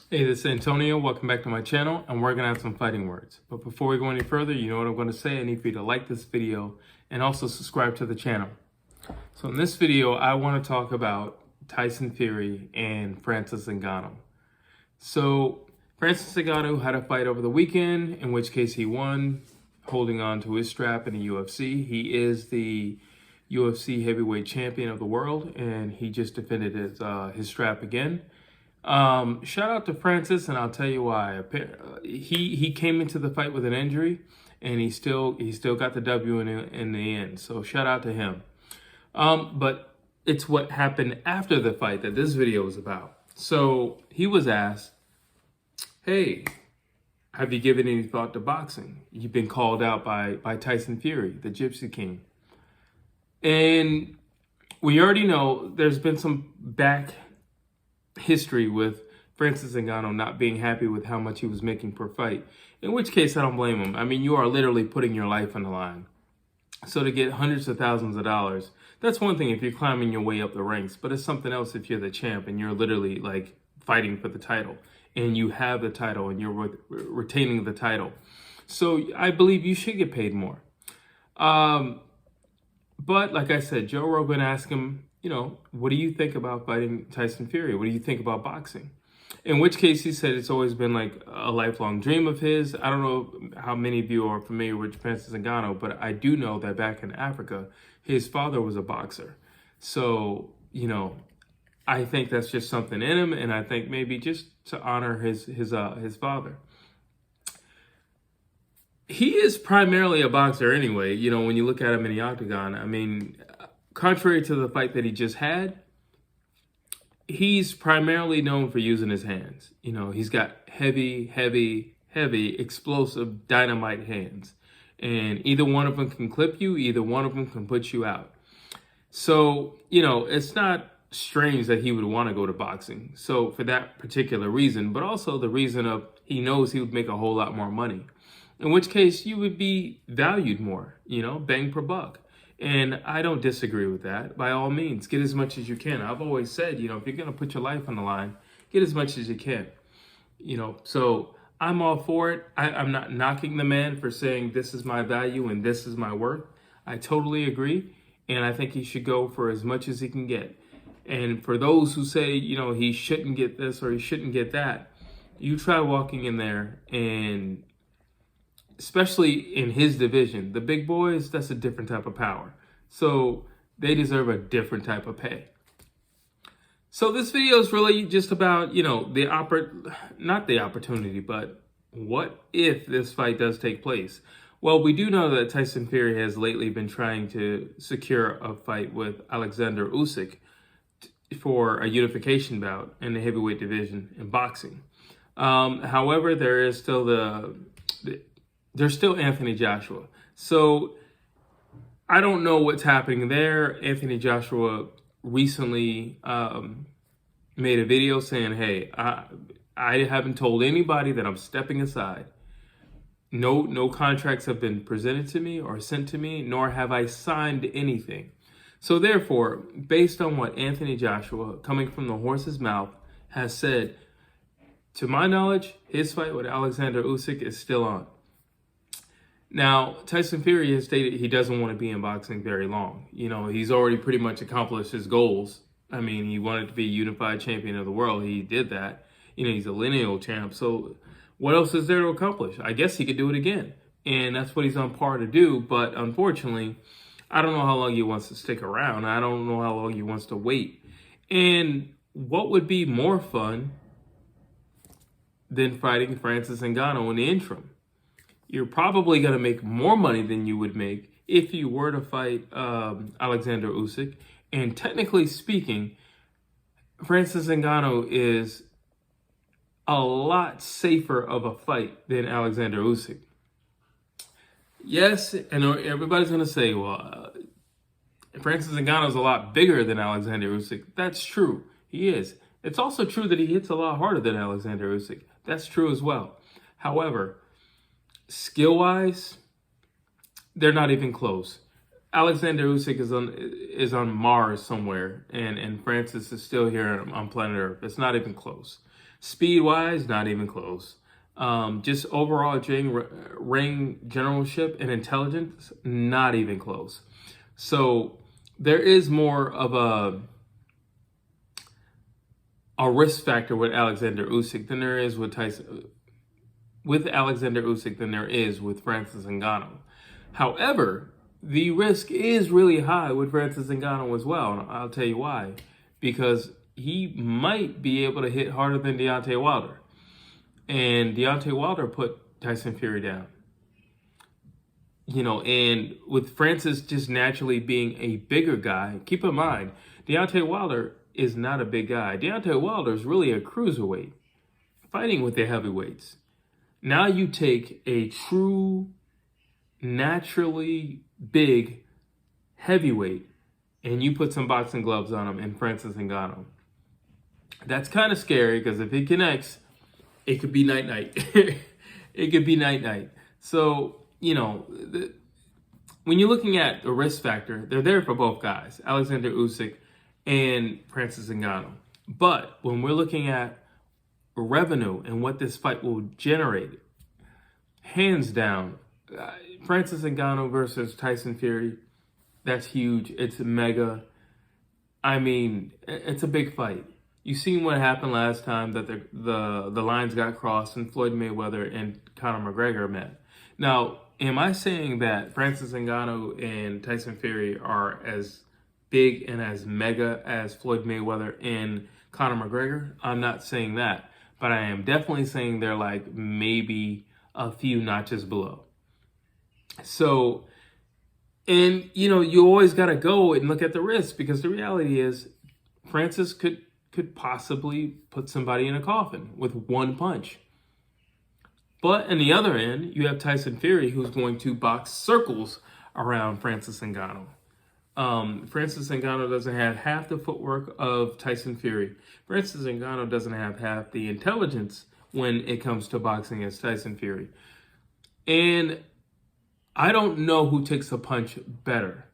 Hey, this is Antonio. Welcome back to my channel, and we're going to have some fighting words. But before we go any further, you know what I'm going to say. I need for you to like this video and also subscribe to the channel. So in this video, I want to talk about Tyson Fury and Francis Ngannou. So Francis Ngannou had a fight over the weekend, in which case he won, holding on to his strap in the UFC. He is the UFC heavyweight champion of the world, and he just defended his strap again. Shout out to Francis, and I'll tell you why. He came into the fight with an injury, and he still got the W in the end. So shout out to him. But it's what happened after the fight that this video is about. So he was asked, "Hey, have you given any thought to boxing? You've been called out by Tyson Fury, the Gypsy King." And we already know there's been some back history with Francis Ngannou not being happy with how much he was making per fight, in which case I don't blame him. I mean, you are literally putting your life on the line. So to get hundreds of thousands of dollars, that's one thing if you're climbing your way up the ranks, but it's something else if you're the champ and you're literally like fighting for the title and you have the title and you're retaining the title. So I believe you should get paid more. But like I said, Joe Rogan asked him, what do you think about fighting Tyson Fury? What do you think about boxing? In which case he said it's always been like a lifelong dream of his. I don't know how many of you are familiar with Francis Ngannou, but I do know that back in Africa, his father was a boxer. So, I think that's just something in him, and I think maybe just to honor his father. He is primarily a boxer anyway, when you look at him in the octagon. I mean, contrary to the fight that he just had, he's primarily known for using his hands. He's got heavy, explosive dynamite hands. And either one of them can clip you, either one of them can put you out. So, it's not strange that he would want to go to boxing. So for that particular reason, but also the reason of he knows he would make a whole lot more money. In which case you would be valued more, bang per buck. And I don't disagree with that. By all means, get as much as you can. I've always said, if you're going to put your life on the line, get as much as you can. So I'm all for it. I'm not knocking the man for saying this is my value and this is my worth. I totally agree. And I think he should go for as much as he can get. And for those who say, he shouldn't get this or he shouldn't get that, you try walking in there, and especially in his division, the big boys, that's a different type of power. So they deserve a different type of pay. So this video is really just about, not the opportunity, but what if this fight does take place? Well, we do know that Tyson Fury has lately been trying to secure a fight with Alexander Usyk for a unification bout in the heavyweight division in boxing. However, there's still Anthony Joshua. So I don't know what's happening there. Anthony Joshua recently made a video saying, hey, I haven't told anybody that I'm stepping aside. No contracts have been presented to me or sent to me, nor have I signed anything. So therefore, based on what Anthony Joshua, coming from the horse's mouth, has said, to my knowledge, his fight with Alexander Usyk is still on. Now, Tyson Fury has stated he doesn't want to be in boxing very long. He's already pretty much accomplished his goals. I mean, he wanted to be a unified champion of the world. He did that. He's a lineal champ. So what else is there to accomplish? I guess he could do it again. And that's what he's on par to do. But unfortunately, I don't know how long he wants to stick around. I don't know how long he wants to wait. And what would be more fun than fighting Francis Ngannou in the interim? You're probably going to make more money than you would make if you were to fight Alexander Usyk. And technically speaking, Francis Ngannou is a lot safer of a fight than Alexander Usyk. Yes, and everybody's going to say, well, Francis Ngannou is a lot bigger than Alexander Usyk. That's true. He is. It's also true that he hits a lot harder than Alexander Usyk. That's true as well. However, skill-wise, they're not even close. Alexander Usyk is on Mars somewhere, and Francis is still here on planet Earth. It's not even close. Speed-wise, not even close. Just overall ring generalship and intelligence, not even close. So there is more of a risk factor with Alexander Usyk than there is with Alexander Usyk than there is with Francis Ngannou. However, the risk is really high with Francis Ngannou as well, and I'll tell you why. Because he might be able to hit harder than Deontay Wilder. And Deontay Wilder put Tyson Fury down. You know, and with Francis just naturally being a bigger guy, keep in mind, Deontay Wilder is not a big guy. Deontay Wilder is really a cruiserweight, fighting with the heavyweights. Now you take a true, naturally big heavyweight, and you put some boxing gloves on him and Francis Ngannou. That's kind of scary because if it connects, it could be night-night. It could be night-night. So, you know, when you're looking at the risk factor, they're there for both guys, Alexander Usyk and Francis Ngannou. But when we're looking at revenue and what this fight will generate, hands down, Francis Ngannou versus Tyson Fury, that's huge. It's mega. I mean, it's a big fight. You seen what happened last time that the lines got crossed and Floyd Mayweather and Conor McGregor met. Now, am I saying that Francis Ngannou and Tyson Fury are as big and as mega as Floyd Mayweather and Conor McGregor? I'm not saying that, but I am definitely saying they're like maybe a few notches below. So, and you know, you always got to go and look at the risk, because the reality is Francis could possibly put somebody in a coffin with one punch. But on the other end, you have Tyson Fury, who's going to box circles around Francis Ngannou. Francis Ngannou doesn't have half the footwork of Tyson Fury. Francis Ngannou doesn't have half the intelligence when it comes to boxing as Tyson Fury. And I don't know who takes a punch better.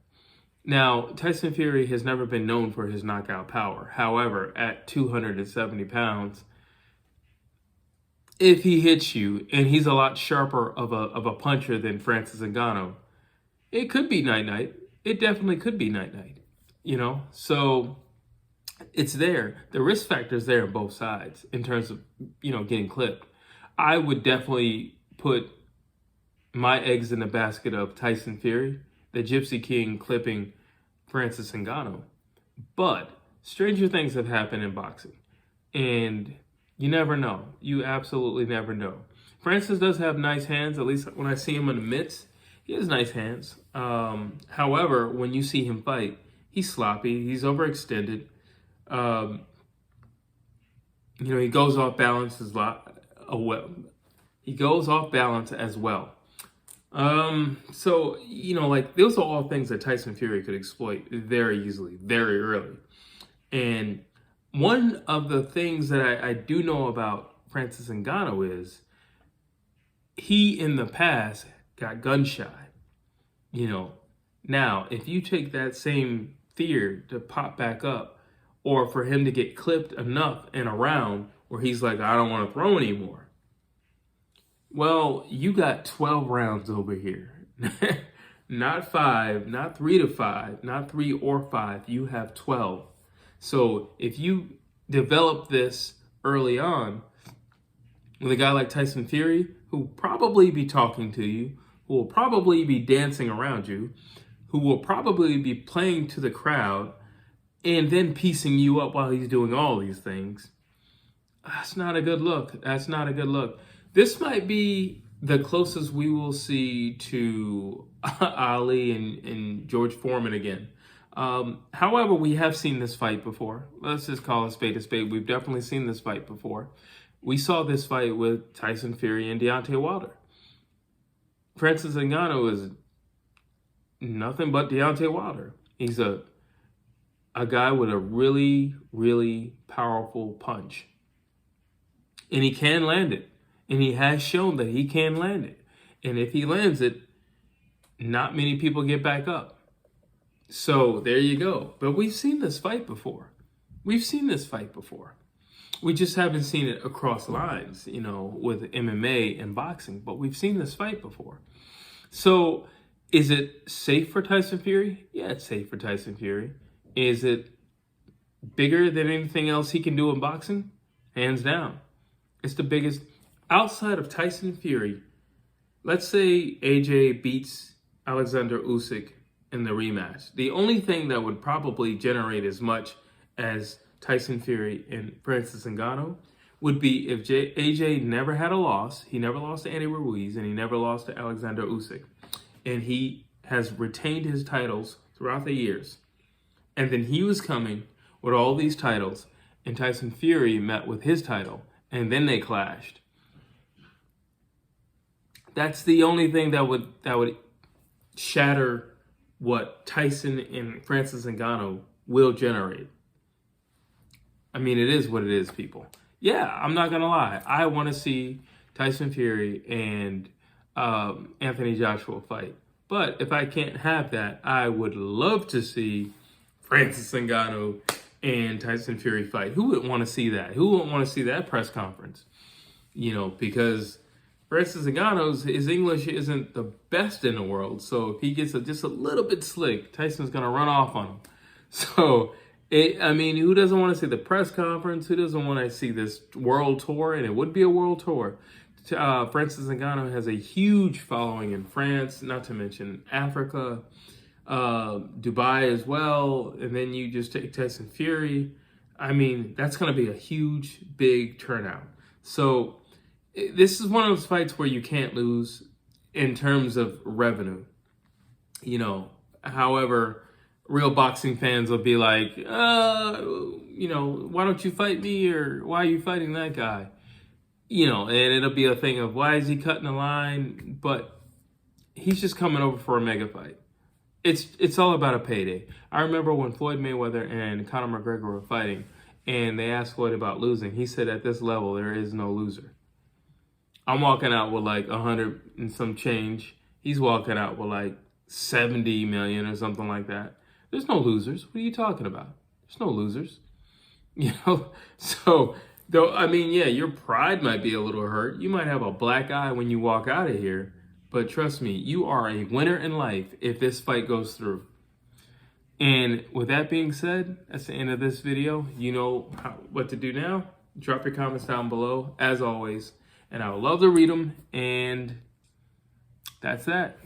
Now, Tyson Fury has never been known for his knockout power. However, at 270 pounds, if he hits you, and he's a lot sharper of a puncher than Francis Ngannou, it could be night-night. It definitely could be night-night, you know? So it's there. The risk factor is there on both sides in terms of, you know, getting clipped. I would definitely put my eggs in the basket of Tyson Fury, the Gypsy King, clipping Francis Ngannou. But stranger things have happened in boxing, and you never know. You absolutely never know. Francis does have nice hands, at least when I see him in the mitts. He has nice hands. However, when you see him fight, he's sloppy. He's overextended. You know, he goes off balance He goes off balance as well. So, you know, like, those are all things that Tyson Fury could exploit very easily, very early. And one of the things that I do know about Francis Ngannou is he, in the past, got gun shy. You know, now, if you take that same fear to pop back up, or for him to get clipped enough in a round where he's like, I don't want to throw anymore. Well, you got 12 rounds over here. Not 5, not 3 to 5, not 3 or 5. You have 12. So if you develop this early on with a guy like Tyson Fury, who will probably be talking to you, who will probably be dancing around you, who will probably be playing to the crowd, and then piecing you up while he's doing all these things, that's not a good look. That's not a good look. This might be the closest we will see to Ali and George Foreman again. However, we have seen this fight before. Let's just call a spade a spade. We've definitely seen this fight before. We saw this fight with Tyson Fury and Deontay Wilder. Francis Ngannou is nothing but Deontay Wilder. He's a guy with a really, really powerful punch. And he can land it. And he has shown that he can land it. And if he lands it, not many people get back up. So there you go. But we've seen this fight before. We've seen this fight before. We just haven't seen it across lines, you know, with MMA and boxing, but we've seen this fight before. So is it safe for Tyson Fury? Yeah, it's safe for Tyson Fury. Is it bigger than anything else he can do in boxing? Hands down. It's the biggest. Outside of Tyson Fury, let's say AJ beats Alexander Usyk in the rematch. The only thing that would probably generate as much as Tyson Fury and Francis Ngannou would be if AJ never had a loss. He never lost to Andy Ruiz, and he never lost to Alexander Usyk. And he has retained his titles throughout the years. And then he was coming with all these titles, and Tyson Fury met with his title, and then they clashed. That's the only thing that would shatter what Tyson and Francis Ngannou will generate. I mean, it is what it is, people. Yeah, I'm not gonna lie. I want to see Tyson Fury and Anthony Joshua fight. But if I can't have that, I would love to see Francis Ngannou and Tyson Fury fight. Who wouldn't want to see that? Who wouldn't want to see that press conference? You know, because Francis Ngannou's, his English isn't the best in the world. So if he gets just a little bit slick, Tyson's going to run off on him. So, I mean, who doesn't want to see the press conference? Who doesn't want to see this world tour? And it would be a world tour. Francis Ngannou has a huge following in France, not to mention Africa, Dubai as well. And then you just take Tyson Fury. I mean, that's going to be a huge, big turnout. So this is one of those fights where you can't lose in terms of revenue. You know, however, real boxing fans will be like, you know, why don't you fight me? Or why are you fighting that guy? You know, and it'll be a thing of why is he cutting the line? But he's just coming over for a mega fight. It's all about a payday. I remember when Floyd Mayweather and Conor McGregor were fighting, and they asked Floyd about losing. He said, at this level, there is no loser. I'm walking out with like 100 and some change. He's walking out with like 70 million or something like that. There's no losers. What are you talking about? There's no losers. You know? So, though, I mean, yeah, your pride might be a little hurt. You might have a black eye when you walk out of here. But trust me, you are a winner in life if this fight goes through. And with that being said, that's the end of this video. You know what to do now. Drop your comments down below, as always. And I would love to read them. And that's that.